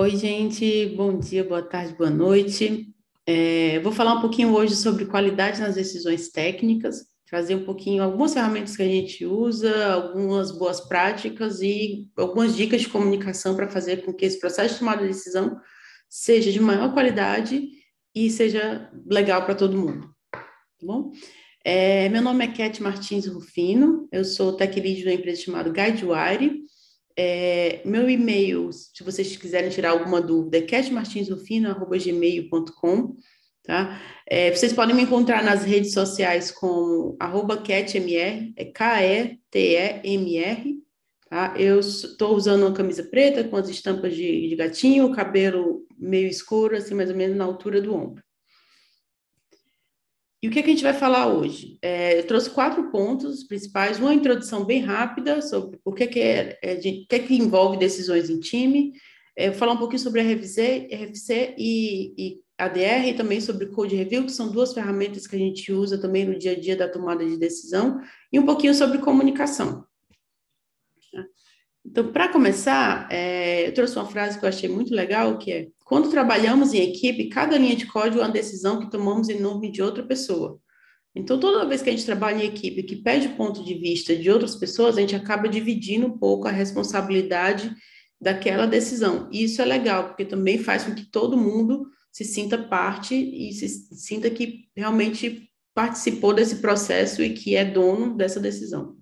Oi, gente, bom dia, boa tarde, boa noite. Vou falar um pouquinho hoje sobre qualidade nas decisões técnicas, trazer um pouquinho algumas ferramentas que a gente usa, algumas boas práticas e algumas dicas de comunicação para fazer com que esse processo de tomada de decisão seja de maior qualidade e seja legal para todo mundo, tá bom? Meu nome é Cat Martins Rufino, eu sou tech lead de uma empresa chamada Guidewire. Meu e-mail, se vocês quiserem tirar alguma dúvida, é catmartinsrufino@gmail.com, tá? Vocês podem me encontrar nas redes sociais com @catmr, é KETEMR, tá? Eu estou usando uma camisa preta com as estampas de gatinho, cabelo meio escuro, assim, mais ou menos na altura do ombro. E o que é que a gente vai falar hoje? Eu trouxe 4 pontos principais, uma introdução bem rápida sobre o que o que é que envolve decisões em time, vou falar um pouquinho sobre RFC e ADR, e também sobre Code Review, que são duas ferramentas que a gente usa também no dia a dia da tomada de decisão, e um pouquinho sobre comunicação. Então, para começar, eu trouxe uma frase que eu achei muito legal, que é: quando trabalhamos em equipe, cada linha de código é uma decisão que tomamos em nome de outra pessoa. Então, toda vez que a gente trabalha em equipe que pede o ponto de vista de outras pessoas, a gente acaba dividindo um pouco a responsabilidade daquela decisão. E isso é legal, porque também faz com que todo mundo se sinta parte e se sinta que realmente participou desse processo e que é dono dessa decisão.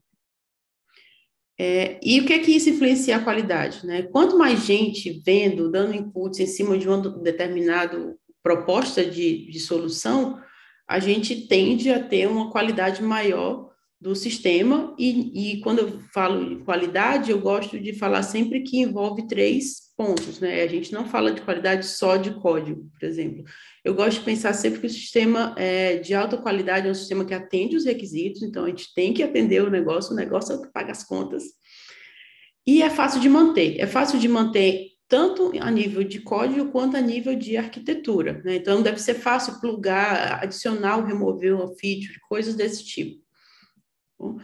E o que é que isso influencia a qualidade, né? Quanto mais gente vendo, dando inputs em cima de uma determinada proposta de solução, a gente tende a ter uma qualidade maior do sistema, e quando eu falo de qualidade, eu gosto de falar sempre que envolve 3 pontos, né? A gente não fala de qualidade só de código, por exemplo. Eu gosto de pensar sempre que o sistema de alta qualidade é um sistema que atende os requisitos, então a gente tem que atender o negócio é o que paga as contas, e é fácil de manter tanto a nível de código quanto a nível de arquitetura, né? Então, deve ser fácil plugar, adicionar ou remover uma feature, coisas desse tipo. Bom,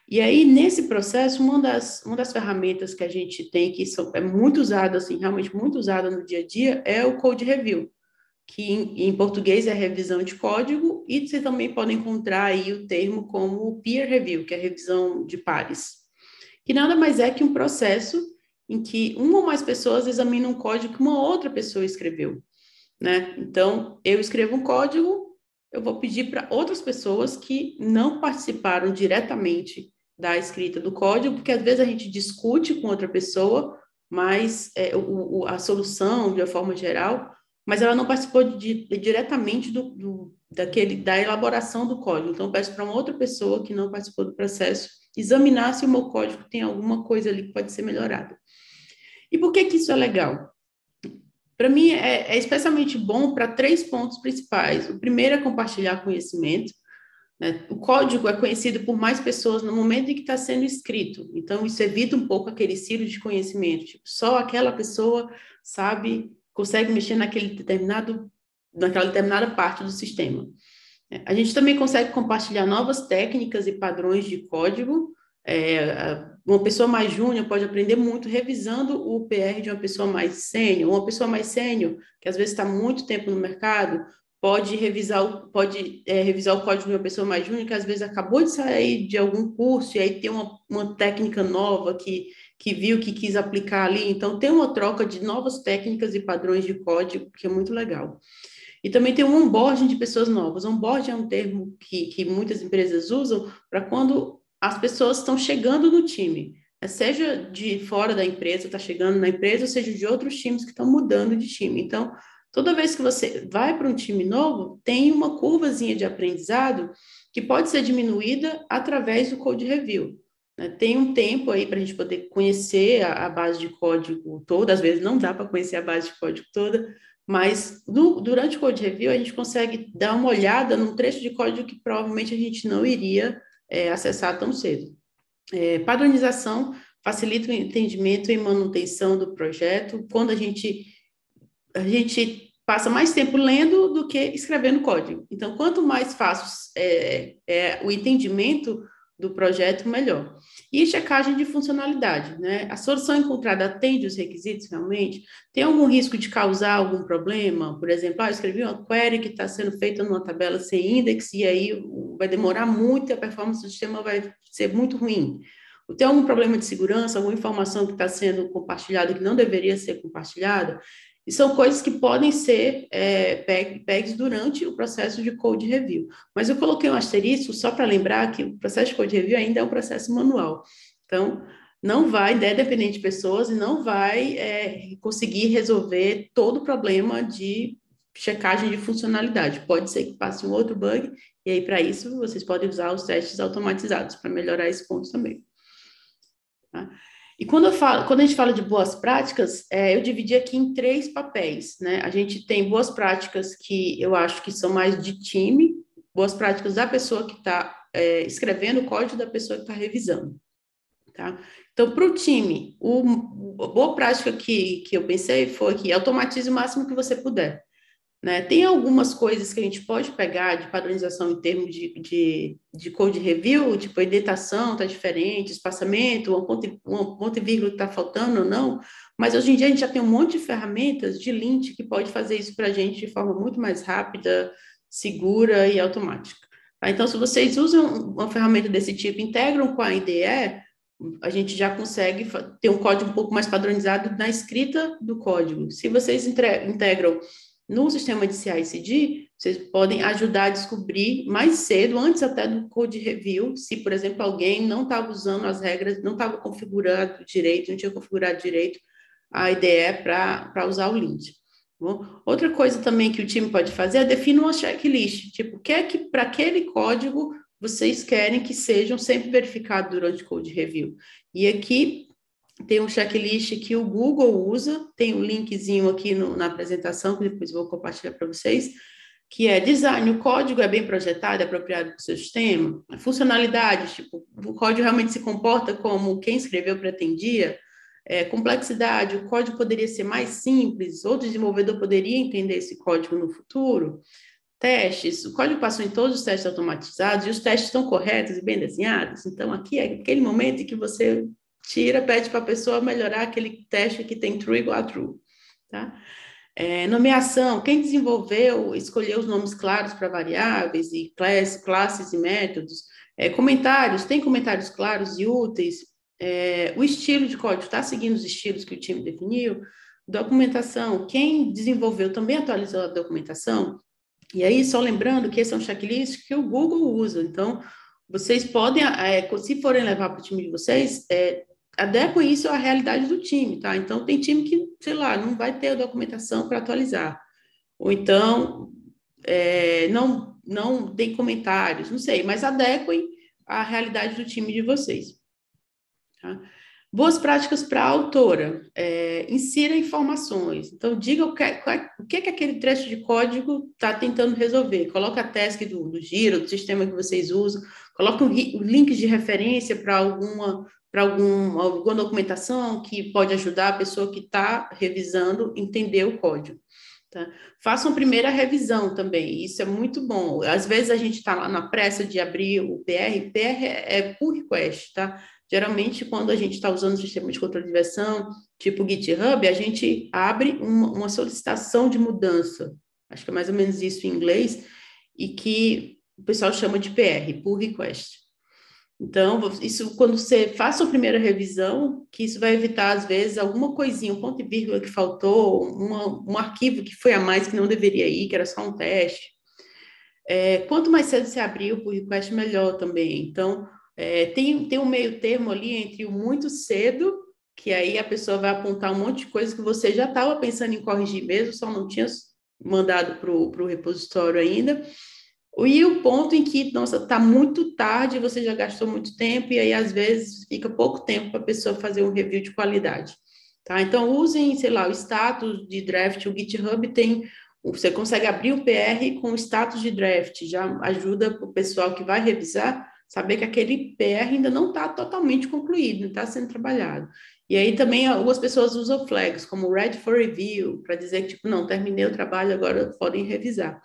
e aí, nesse processo, uma das ferramentas que a gente tem, que é muito usada, assim, realmente muito usada no dia a dia, é o Code Review, que em português é revisão de código, e você também pode encontrar aí o termo como peer review, que é revisão de pares, que nada mais é que um processo em que uma ou mais pessoas examinam um código que uma outra pessoa escreveu, né? Então, eu escrevo um código, eu vou pedir para outras pessoas que não participaram diretamente da escrita do código, porque às vezes a gente discute com outra pessoa, mas a solução, de uma forma geral, mas ela não participou diretamente da elaboração do código. Então, eu peço para uma outra pessoa que não participou do processo examinar se o meu código tem alguma coisa ali que pode ser melhorada. E por que que isso é legal? Para mim, é especialmente bom para 3 pontos principais. O primeiro é compartilhar conhecimento, né? O código é conhecido por mais pessoas no momento em que está sendo escrito. Então, isso evita um pouco aquele silo de conhecimento. Tipo, só aquela pessoa sabe, consegue mexer naquela determinada parte do sistema. A gente também consegue compartilhar novas técnicas e padrões de código. Uma pessoa mais júnior pode aprender muito revisando o PR de uma pessoa mais sênior. Uma pessoa mais sênior, que às vezes está muito tempo no mercado, pode revisar o código de uma pessoa mais júnior, que às vezes acabou de sair de algum curso e aí tem uma técnica nova que viu, que quis aplicar ali. Então, tem uma troca de novas técnicas e padrões de código, que é muito legal. E também tem um onboarding de pessoas novas. Onboarding é um termo que muitas empresas usam para quando as pessoas estão chegando no time, né? Seja de fora da empresa, está chegando na empresa, ou seja de outros times que estão mudando de time. Então, toda vez que você vai para um time novo, tem uma curvazinha de aprendizado que pode ser diminuída através do code review, né? Tem um tempo aí para a gente poder conhecer a base de código toda, às vezes não dá para conhecer a base de código toda, mas durante o Code Review a gente consegue dar uma olhada num trecho de código que provavelmente a gente não iria acessar tão cedo. Padronização facilita o entendimento e manutenção do projeto quando a gente passa mais tempo lendo do que escrevendo código. Então, quanto mais fácil o entendimento, do projeto, melhor. E checagem de funcionalidade, né? A solução encontrada atende os requisitos realmente? Tem algum risco de causar algum problema? Por exemplo, eu escrevi uma query que está sendo feita numa tabela sem index e aí vai demorar muito e a performance do sistema vai ser muito ruim. Tem algum problema de segurança, alguma informação que está sendo compartilhada que não deveria ser compartilhada? E são coisas que podem ser pegs durante o processo de code review. Mas eu coloquei um asterisco só para lembrar que o processo de code review ainda é um processo manual. Então, não vai, é dependente de pessoas e não vai conseguir resolver todo o problema de checagem de funcionalidade. Pode ser que passe um outro bug, e aí, para isso, vocês podem usar os testes automatizados para melhorar esse ponto também. Tá? E quando a gente fala de boas práticas, eu dividi aqui em 3 papéis, né? A gente tem boas práticas que eu acho que são mais de time, boas práticas da pessoa que está escrevendo o código, da pessoa que está revisando, tá? Então, para o time, a boa prática que eu pensei foi que automatize o máximo que você puder. Né? Tem algumas coisas que a gente pode pegar de padronização em termos de code review, tipo a editação está diferente, espaçamento, uma ponto e vírgula está faltando ou não, mas hoje em dia a gente já tem um monte de ferramentas de lint que pode fazer isso para a gente de forma muito mais rápida, segura e automática. Tá? Então, se vocês usam uma ferramenta desse tipo, integram com a IDE, a gente já consegue ter um código um pouco mais padronizado na escrita do código. Se vocês integram no sistema de CI/CD, vocês podem ajudar a descobrir mais cedo, antes até do code review, se, por exemplo, alguém não estava usando as regras, não estava configurado direito, não tinha configurado direito a IDE para usar o lint. Bom, outra coisa também que o time pode fazer é definir uma checklist, tipo, o que é que para aquele código vocês querem que sejam sempre verificados durante o code review. E aqui tem um checklist que o Google usa, tem um linkzinho aqui na apresentação, que depois vou compartilhar para vocês, que é design, o código é bem projetado, é apropriado para o seu sistema, funcionalidades, tipo, o código realmente se comporta como quem escreveu pretendia, complexidade, o código poderia ser mais simples, outro desenvolvedor poderia entender esse código no futuro, testes, o código passou em todos os testes automatizados e os testes estão corretos e bem desenhados, então aqui é aquele momento em que você pede para a pessoa melhorar aquele teste que tem true igual a true, tá? Nomeação, quem desenvolveu, escolheu os nomes claros para variáveis e classes e métodos. Comentários, tem comentários claros e úteis. O estilo de código está seguindo os estilos que o time definiu. Documentação, quem desenvolveu também atualizou a documentação. E aí, só lembrando que esse é um checklist que o Google usa. Então, vocês podem, se forem levar para o time de vocês, adequem isso à realidade do time, tá? Então, tem time que, sei lá, não vai ter a documentação para atualizar. Ou então, não tem comentários, não sei, mas adequem à realidade do time de vocês. Tá? Boas práticas para a autora. Insira informações. Então, diga o que aquele trecho de código está tentando resolver. Coloca a task do Jira, do sistema que vocês usam. Coloca links de referência para alguma documentação que pode ajudar a pessoa que está revisando a entender o código. Tá? Façam a primeira revisão também, isso é muito bom. Às vezes a gente está lá na pressa de abrir o PR é pull request, tá? Geralmente, quando a gente está usando o sistema de controle de versão, tipo GitHub, a gente abre uma solicitação de mudança, acho que é mais ou menos isso em inglês, e que o pessoal chama de PR, pull request. Então, isso, quando você faça a primeira revisão, que isso vai evitar, às vezes, alguma coisinha, um ponto e vírgula que faltou, um arquivo que foi a mais que não deveria ir, que era só um teste. Quanto mais cedo você abrir o pull request, melhor também. Então, tem um meio termo ali entre o muito cedo, que aí a pessoa vai apontar um monte de coisa que você já estava pensando em corrigir mesmo, só não tinha mandado para o repositório ainda, e o ponto em que, nossa, está muito tarde, você já gastou muito tempo, e aí, às vezes, fica pouco tempo para a pessoa fazer um review de qualidade. Tá? Então, usem, sei lá, o status de draft, o GitHub você consegue abrir o PR com o status de draft, já ajuda o pessoal que vai revisar saber que aquele PR ainda não está totalmente concluído, não está sendo trabalhado. E aí também algumas pessoas usam flags, como ready for review, para dizer que, tipo, não, terminei o trabalho, agora podem revisar.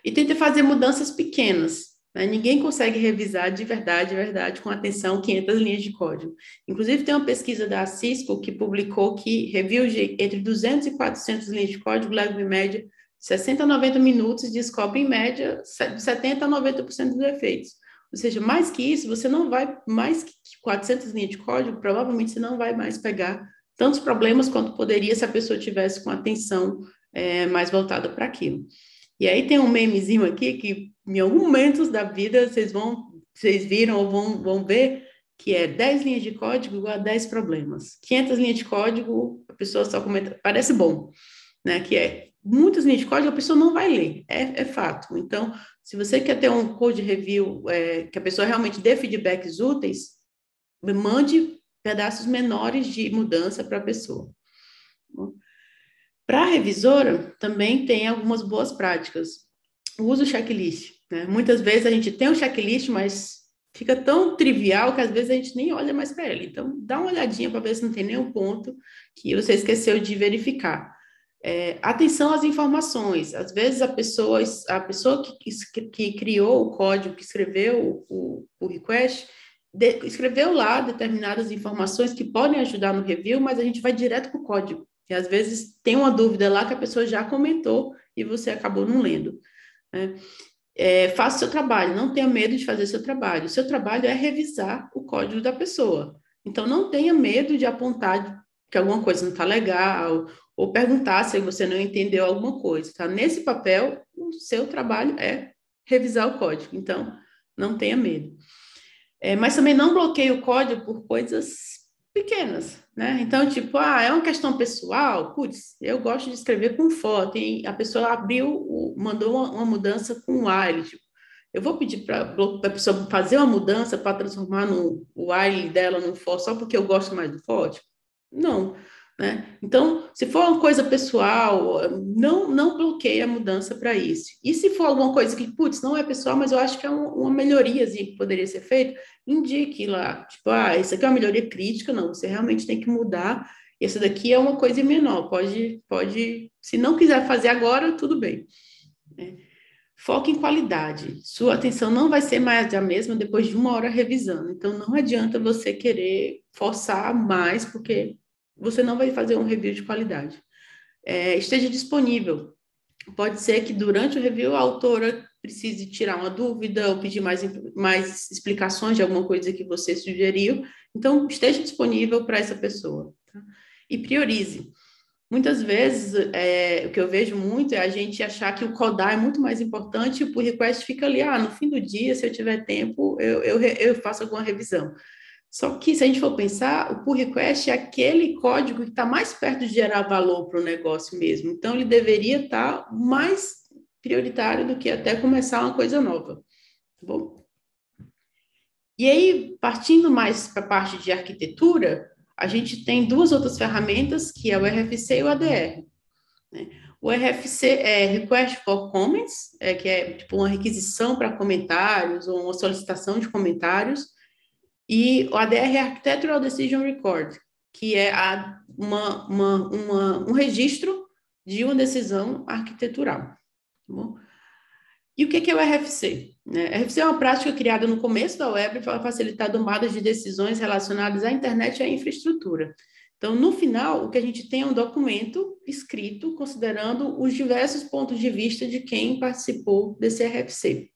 E tenta fazer mudanças pequenas, né? Ninguém consegue revisar de verdade, com atenção, 500 linhas de código. Inclusive, tem uma pesquisa da Cisco que publicou que review entre 200 e 400 linhas de código levam, em média, 60 a 90 minutos e descobre, em média, 70 a 90% dos defeitos. Ou seja, mais que isso, você não vai, mais que 400 linhas de código, provavelmente você não vai mais pegar tantos problemas quanto poderia se a pessoa tivesse com atenção mais voltada para aquilo. E aí tem um memezinho aqui que, em alguns momentos da vida, vocês viram ou vão ver, que é 10 linhas de código igual a 10 problemas. 500 linhas de código, a pessoa só comenta, parece bom, né? Que é muitas linhas de código, a pessoa não vai ler, é fato. Então, se você quer ter um code review, que a pessoa realmente dê feedbacks úteis, mande pedaços menores de mudança para a pessoa. Para a revisora, também tem algumas boas práticas. O uso do checklist, né? Muitas vezes a gente tem um checklist, mas fica tão trivial que às vezes a gente nem olha mais para ele. Então, dá uma olhadinha para ver se não tem nenhum ponto que você esqueceu de verificar. Atenção às informações. Às vezes a pessoa que criou o código, que escreveu o request, escreveu lá determinadas informações que podem ajudar no review, mas a gente vai direto para o código. E às vezes tem uma dúvida lá que a pessoa já comentou e você acabou não lendo, né? Faça o seu trabalho, não tenha medo de fazer seu trabalho. O seu trabalho é revisar o código da pessoa. Então, não tenha medo de apontar que alguma coisa não está legal, ou perguntar se você não entendeu alguma coisa. Tá? Nesse papel, o seu trabalho é revisar o código. Então, não tenha medo. Mas também não bloqueie o código por coisas pequenas, né? Então, tipo, é uma questão pessoal, putz, eu gosto de escrever com foto, e a pessoa mandou uma mudança com o while, tipo, eu vou pedir para a pessoa fazer uma mudança para transformar o while dela no for só porque eu gosto mais do for? Tipo, não, né? Então, se for uma coisa pessoal, não bloqueie a mudança para isso. E se for alguma coisa que, putz, não é pessoal, mas eu acho que é uma melhoria que poderia ser feita, indique lá, tipo, isso aqui é uma melhoria crítica, não, você realmente tem que mudar, e essa daqui é uma coisa menor, pode, se não quiser fazer agora, tudo bem. Foque em qualidade, sua atenção não vai ser mais a mesma depois de 1 hora revisando, então não adianta você querer forçar mais, porque você não vai fazer um review de qualidade. Esteja disponível. Pode ser que durante o review a autora precise tirar uma dúvida ou pedir mais explicações de alguma coisa que você sugeriu. Então, esteja disponível para essa pessoa. Tá? E priorize. Muitas vezes, o que eu vejo muito é a gente achar que o codar é muito mais importante e o pull request fica ali, no fim do dia, se eu tiver tempo, eu faço alguma revisão. Só que, se a gente for pensar, o pull request é aquele código que está mais perto de gerar valor para o negócio mesmo. Então, ele deveria estar mais prioritário do que até começar uma coisa nova. Tá bom? E aí, partindo mais para a parte de arquitetura, a gente tem 2 outras ferramentas, que é o RFC e o ADR. Né? O RFC é Request for Comments, que é tipo uma requisição para comentários ou uma solicitação de comentários. E o ADR é Architectural Decision Record, que é um registro de uma decisão arquitetural. Tá bom? E o que é o RFC? O RFC é uma prática criada no começo da web para facilitar tomadas de decisões relacionadas à internet e à infraestrutura. Então, no final, o que a gente tem é um documento escrito considerando os diversos pontos de vista de quem participou desse RFC.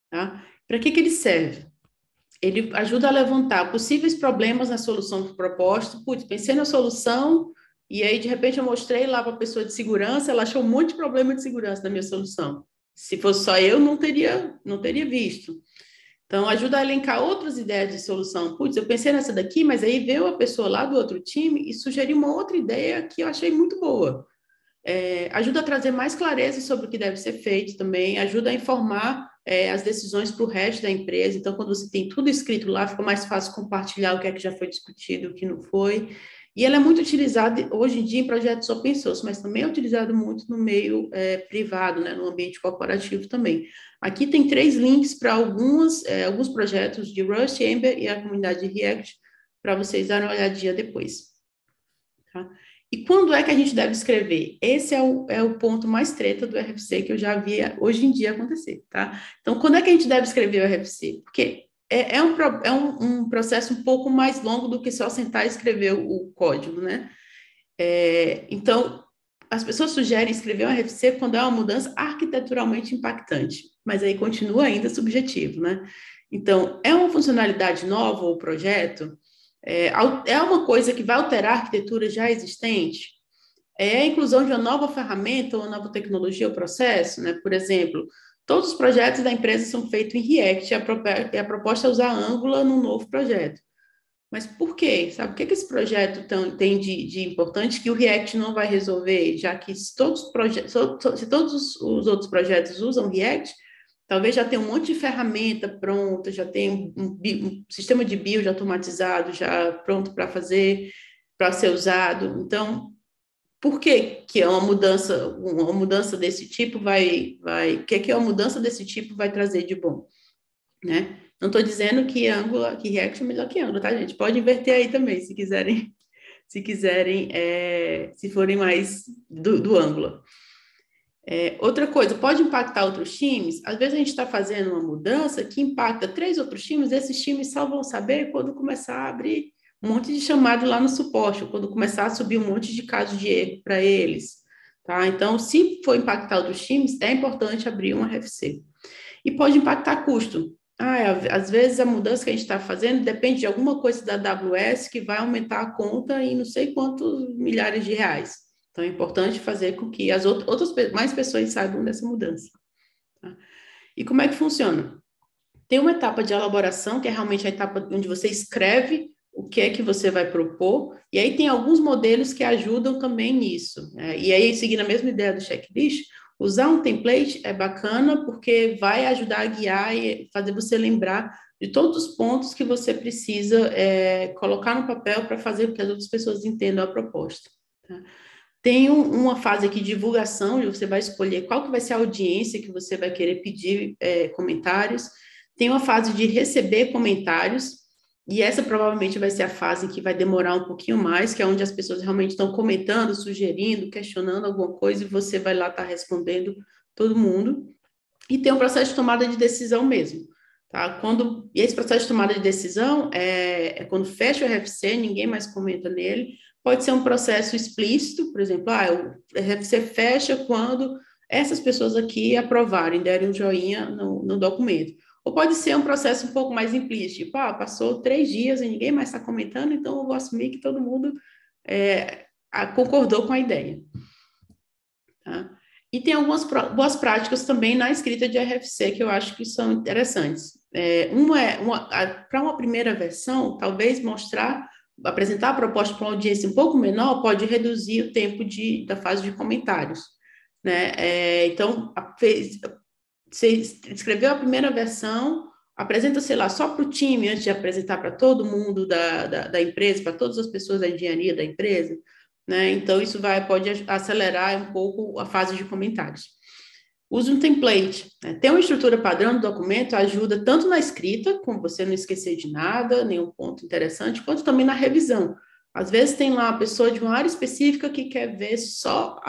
Tá? Para que ele serve? Ele ajuda a levantar possíveis problemas na solução proposta. Putz, pensei na solução e aí, de repente, eu mostrei lá para a pessoa de segurança, ela achou um monte de problema de segurança na minha solução. Se fosse só eu, não teria visto. Então, ajuda a elencar outras ideias de solução. Putz, eu pensei nessa daqui, mas aí veio a pessoa lá do outro time e sugeriu uma outra ideia que eu achei muito boa. Ajuda a trazer mais clareza sobre o que deve ser feito também, ajuda a informar as decisões para o resto da empresa. Então, quando você tem tudo escrito lá, fica mais fácil compartilhar o que é que já foi discutido, o que não foi. E ela é muito utilizada hoje em dia em projetos open source, mas também é utilizado muito no meio privado, né, no ambiente corporativo também. Aqui tem 3 links para alguns projetos de Rust, Ember e a comunidade de React, para vocês darem uma olhadinha depois. Tá? E quando é que a gente deve escrever? Esse é o ponto mais treta do RFC que eu já vi hoje em dia acontecer, tá? Então, quando é que a gente deve escrever o RFC? Porque é um processo um pouco mais longo do que só sentar e escrever o código, né? Então, as pessoas sugerem escrever um RFC quando é uma mudança arquiteturalmente impactante, mas aí continua ainda subjetivo, né? Então, é uma funcionalidade nova ou projeto? É uma coisa que vai alterar a arquitetura já existente? É a inclusão de uma nova ferramenta ou uma nova tecnologia ou processo, né? Por exemplo, todos os projetos da empresa são feitos em React e a proposta é usar Angular num novo projeto. Mas por quê? Sabe, o que esse projeto tem de importante que o React não vai resolver, já que se todos os outros projetos usam React, talvez já tenha um monte de ferramenta pronta, já tem um sistema de build automatizado já pronto para ser usado. Então, por que é uma mudança desse tipo o que uma mudança desse tipo vai trazer de bom, né? Não estou dizendo que React é melhor que Angular, tá, gente? Pode inverter aí também, se forem mais do Angular. Outra coisa, pode impactar outros times? Às vezes a gente está fazendo uma mudança que impacta 3 outros times, esses times só vão saber quando começar a abrir um monte de chamado lá no suporte, ou quando começar a subir um monte de casos de erro para eles, tá? Então, se for impactar outros times, é importante abrir um RFC. E pode impactar custo. Às vezes a mudança que a gente está fazendo depende de alguma coisa da AWS que vai aumentar a conta em não sei quantos milhares de reais. Então é importante fazer com que as mais pessoas saibam dessa mudança. Tá? E como é que funciona? Tem uma etapa de elaboração, que é realmente a etapa onde você escreve o que é que você vai propor, e aí tem alguns modelos que ajudam também nisso. E aí, seguindo a mesma ideia do checklist, usar um template é bacana porque vai ajudar a guiar e fazer você lembrar de todos os pontos que você precisa colocar no papel para fazer com que as outras pessoas entendam a proposta. Tá? Tem uma fase aqui de divulgação, onde você vai escolher qual que vai ser a audiência que você vai querer pedir comentários. Tem uma fase de receber comentários, e essa provavelmente vai ser a fase que vai demorar um pouquinho mais, que é onde as pessoas realmente estão comentando, sugerindo, questionando alguma coisa, e você vai lá estar respondendo todo mundo. E tem um processo de tomada de decisão mesmo. Tá? E esse processo de tomada de decisão quando fecha o RFC, ninguém mais comenta nele. Pode ser um processo explícito, por exemplo, o RFC fecha quando essas pessoas aqui aprovarem, derem um joinha no documento. Ou pode ser um processo um pouco mais implícito, tipo, passou 3 dias e ninguém mais está comentando, então eu vou assumir que todo mundo concordou com a ideia. Tá? E tem algumas boas práticas também na escrita de RFC que eu acho que são interessantes. Para uma primeira versão, talvez apresentar a proposta para uma audiência um pouco menor pode reduzir o tempo da fase de comentários. Né? Então, você escreveu a primeira versão, apresenta, sei lá, só para o time, antes de apresentar para todo mundo da empresa, para todas as pessoas da engenharia da empresa, né? Então, isso pode acelerar um pouco a fase de comentários. Use um template. Né? Ter uma estrutura padrão do documento ajuda tanto na escrita, como você não esquecer de nada, nenhum ponto interessante, quanto também na revisão. Às vezes tem lá uma pessoa de uma área específica que quer ver só,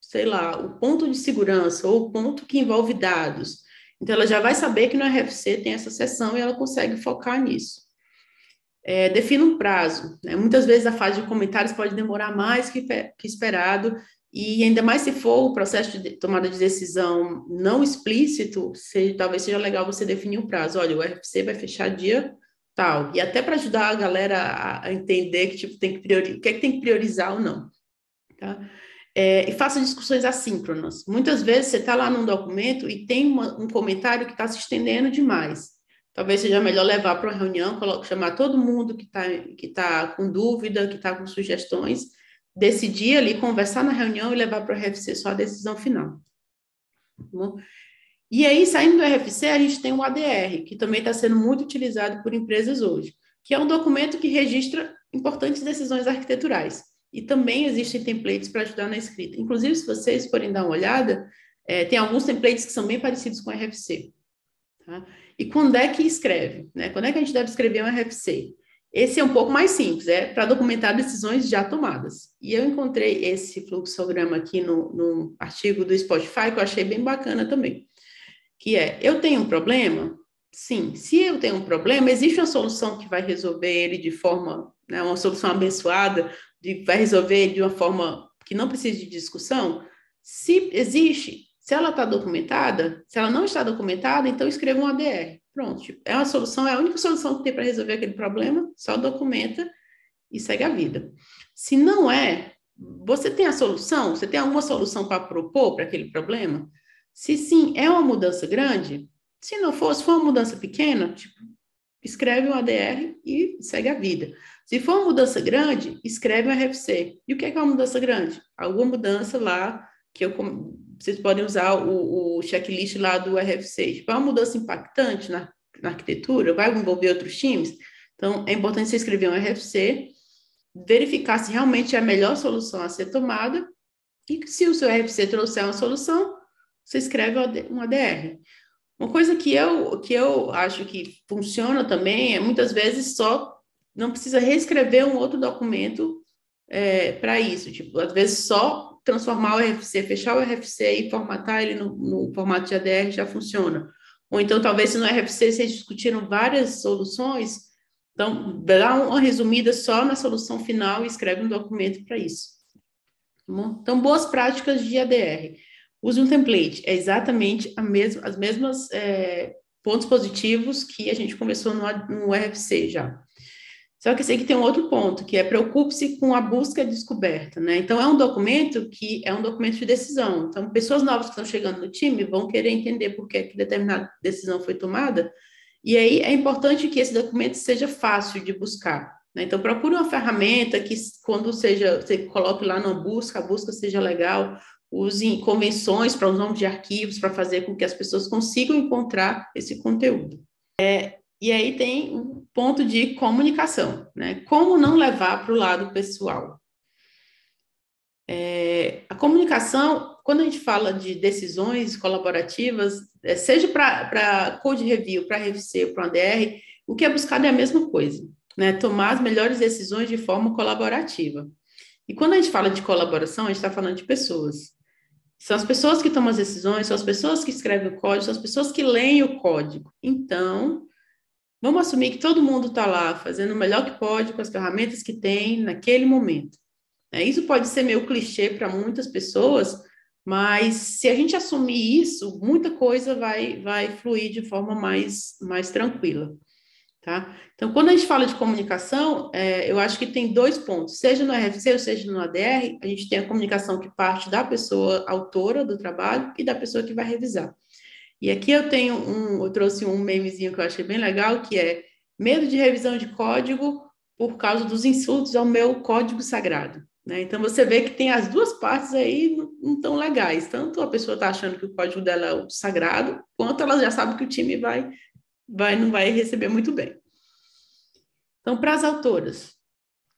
sei lá, o ponto de segurança ou o ponto que envolve dados. Então, ela já vai saber que no RFC tem essa seção e ela consegue focar nisso. Defina um prazo. Né? Muitas vezes a fase de comentários pode demorar mais que esperado, e ainda mais se for o processo de tomada de decisão não explícito, talvez seja legal você definir um prazo. Olha, o RFC vai fechar dia tal. E até para ajudar a galera a entender que tipo, o que é que tem que priorizar ou não. Tá? E faça discussões assíncronas. Muitas vezes você está lá num documento e tem um comentário que está se estendendo demais. Talvez seja melhor levar para uma reunião, chamar todo mundo que tá com dúvida, que está com sugestões, decidir ali, conversar na reunião e levar para o RFC só a decisão final. Tá bom? E aí, saindo do RFC, a gente tem o ADR, que também está sendo muito utilizado por empresas hoje, que é um documento que registra importantes decisões arquiteturais. E também existem templates para ajudar na escrita. Inclusive, se vocês forem dar uma olhada, tem alguns templates que são bem parecidos com o RFC. Tá? E quando é que escreve? Né? Quando é que a gente deve escrever um RFC? Esse é um pouco mais simples, é para documentar decisões já tomadas. E eu encontrei esse fluxograma aqui no artigo do Spotify, que eu achei bem bacana também, que é, eu tenho um problema? Sim, se eu tenho um problema, existe uma solução que vai resolver ele de forma, né, uma solução abençoada, vai resolver ele de uma forma que não precisa de discussão? Se existe, se ela está documentada, se ela não está documentada, então escreva um ADR. Pronto, tipo, é uma solução, é a única solução que tem para resolver aquele problema, só documenta e segue a vida. Se não é, você tem a solução? Você tem alguma solução para propor para aquele problema? Se sim, é uma mudança grande? Se não for, se for uma mudança pequena, tipo, escreve um ADR e segue a vida. Se for uma mudança grande, escreve um RFC. E o que é uma mudança grande? Alguma mudança lá que vocês podem usar o checklist lá do RFC. Tipo, é uma mudança impactante na arquitetura, vai envolver outros times. Então, é importante você escrever um RFC, verificar se realmente é a melhor solução a ser tomada, e se o seu RFC trouxer uma solução, você escreve um ADR. Uma coisa que eu acho que funciona também é, muitas vezes, só não precisa reescrever um outro documento para isso. Tipo, às vezes, só transformar o RFC, fechar o RFC e formatar ele no formato de ADR já funciona. Ou então, talvez, se no RFC vocês discutiram várias soluções, então, dá uma resumida só na solução final e escreve um documento para isso. Tá bom? Então, boas práticas de ADR. Use um template, é exatamente as mesmas pontos positivos que a gente conversou no RFC já. Só que esse aqui tem um outro ponto, que é preocupe-se com a busca e descoberta, né? Então, é um documento que é um documento de decisão. Então, pessoas novas que estão chegando no time vão querer entender por que determinada decisão foi tomada, e aí é importante que esse documento seja fácil de buscar, né? Então, procure uma ferramenta que, quando você coloque lá na busca, a busca seja legal, use convenções para os nomes de arquivos, para fazer com que as pessoas consigam encontrar esse conteúdo. E aí tem um ponto de comunicação, né? Como não levar para o lado pessoal? A comunicação, quando a gente fala de decisões colaborativas, seja para code review, para RFC ou para ADR, o que é buscado é a mesma coisa, né? Tomar as melhores decisões de forma colaborativa. E quando a gente fala de colaboração, a gente está falando de pessoas. São as pessoas que tomam as decisões, são as pessoas que escrevem o código, são as pessoas que leem o código. Então, vamos assumir que todo mundo está lá fazendo o melhor que pode com as ferramentas que tem naquele momento. Isso pode ser meio clichê para muitas pessoas, mas se a gente assumir isso, muita coisa vai fluir de forma mais tranquila, tá? Então, quando a gente fala de comunicação, eu acho que tem dois pontos, seja no RFC ou seja no ADR, a gente tem a comunicação que parte da pessoa autora do trabalho e da pessoa que vai revisar. E aqui eu trouxe um memezinho que eu achei bem legal, que é medo de revisão de código por causa dos insultos ao meu código sagrado, né? Então você vê que tem as duas partes aí não tão legais. Tanto a pessoa está achando que o código dela é o sagrado, quanto ela já sabe que o time não vai receber muito bem. Então, para as autoras,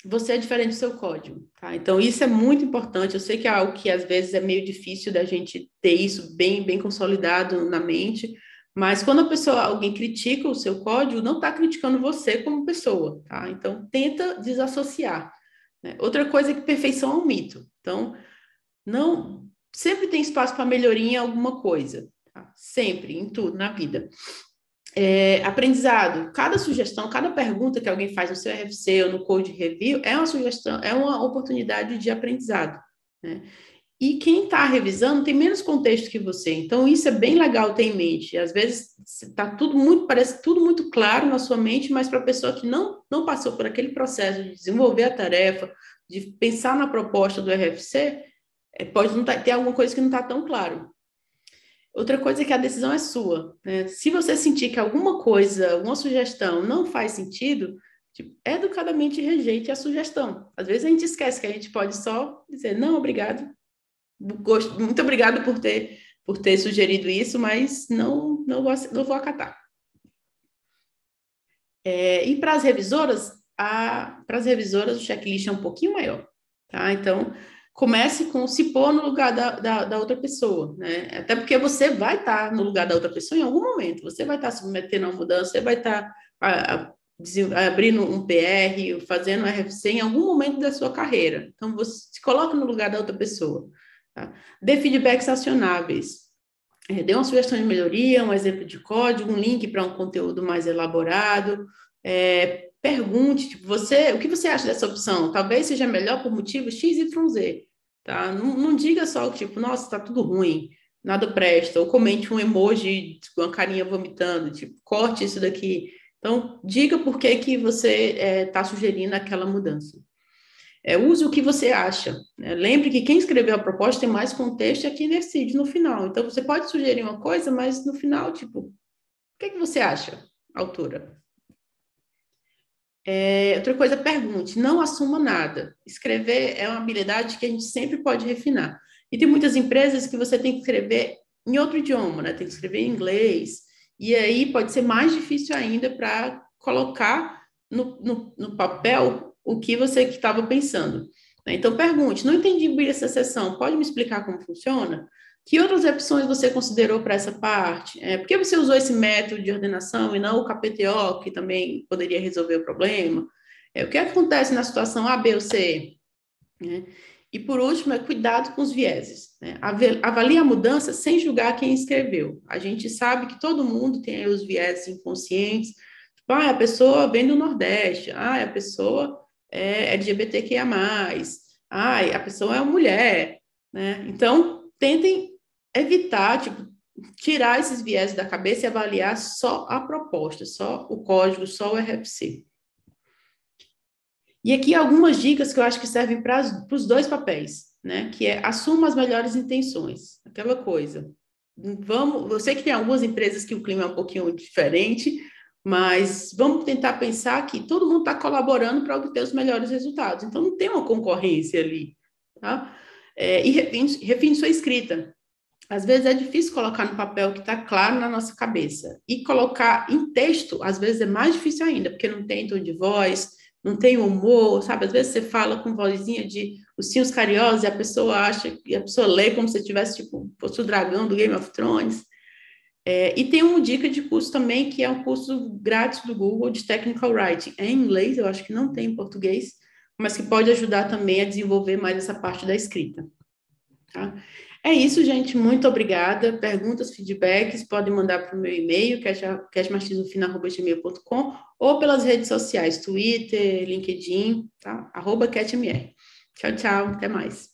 você é diferente do seu código, tá? Então, isso é muito importante. Eu sei que é algo que, às vezes, é meio difícil da gente ter isso bem consolidado na mente, mas quando alguém critica o seu código, não está criticando você como pessoa, tá? Então, tenta desassociar, né? Outra coisa é que perfeição é um mito. Então, sempre tem espaço para melhoria em alguma coisa, tá? Sempre, em tudo, na vida. Aprendizado, cada sugestão, cada pergunta que alguém faz no seu RFC ou no Code Review é uma sugestão, é uma oportunidade de aprendizado, né? E quem está revisando tem menos contexto que você, então isso é bem legal ter em mente. Às vezes parece tudo muito claro na sua mente, mas para a pessoa que não passou por aquele processo de desenvolver a tarefa, de pensar na proposta do RFC, pode não ter alguma coisa que não está tão claro. Outra coisa é que a decisão é sua, né? Se você sentir que alguma coisa, alguma sugestão não faz sentido, educadamente rejeite a sugestão. Às vezes a gente esquece que a gente pode só dizer, não, obrigado, muito obrigado por ter sugerido isso, mas não vou acatar. E para as revisoras, o checklist é um pouquinho maior, tá? Então, comece com se pôr no lugar da outra pessoa, né? Até porque você vai estar no lugar da outra pessoa em algum momento, você vai estar submetendo a uma mudança, você vai estar abrindo um PR, fazendo um RFC em algum momento da sua carreira. Então, você se coloca no lugar da outra pessoa. Tá? Dê feedbacks acionáveis. Dê uma sugestão de melhoria, um exemplo de código, um link para um conteúdo mais elaborado. Pergunte, tipo, o que você acha dessa opção? Talvez seja melhor por motivo X, Y, Z. Tá? Não diga só, tipo, nossa, está tudo ruim, nada presta. Ou comente um emoji com uma carinha vomitando, tipo, corte isso daqui. Então, diga por que que você está sugerindo aquela mudança. Use o que você acha. Né? Lembre que quem escreveu a proposta tem mais contexto é quem decide no final. Então, você pode sugerir uma coisa, mas no final, tipo, o que que você acha, autora? Outra coisa, pergunte, não assuma nada. Escrever é uma habilidade que a gente sempre pode refinar. E tem muitas empresas que você tem que escrever em outro idioma, né? Tem que escrever em inglês. E aí pode ser mais difícil ainda para colocar no papel o que você estava pensando. Né? Então, pergunte, não entendi bem essa sessão, pode me explicar como funciona? Que outras opções você considerou para essa parte? Por que você usou esse método de ordenação e não o KPTO, que também poderia resolver o problema? O que acontece na situação A, B ou C? Né? E, por último, cuidado com os vieses. Né? Avalie a mudança sem julgar quem escreveu. A gente sabe que todo mundo tem aí os vieses inconscientes. Tipo, a pessoa vem do Nordeste. A pessoa é LGBTQIA+. A pessoa é uma mulher. Né? Então, tentem evitar, tipo, tirar esses vieses da cabeça e avaliar só a proposta, só o código, só o RFC. E aqui algumas dicas que eu acho que servem para os dois papéis, né? Que assuma as melhores intenções, aquela coisa. Eu sei que tem algumas empresas que o clima é um pouquinho diferente, mas vamos tentar pensar que todo mundo está colaborando para obter os melhores resultados. Então, não tem uma concorrência ali, tá? E refine sua escrita. Às vezes é difícil colocar no papel que está claro na nossa cabeça. E colocar em texto, às vezes é mais difícil ainda, porque não tem tom de voz, não tem humor, sabe? Às vezes você fala com vozinha de ursinhos carinhosos e a pessoa acha, e a pessoa lê como se tivesse, tipo, fosse o dragão do Game of Thrones. E tem uma dica de curso também, que é um curso grátis do Google de Technical Writing. É em inglês, eu acho que não tem em português, mas que pode ajudar também a desenvolver mais essa parte da escrita. Tá? É isso, gente. Muito obrigada. Perguntas, feedbacks, podem mandar para o meu e-mail, catmartinsofina@gmail.com, ou pelas redes sociais, Twitter, LinkedIn, tá? @catmr. Tchau, tchau. Até mais.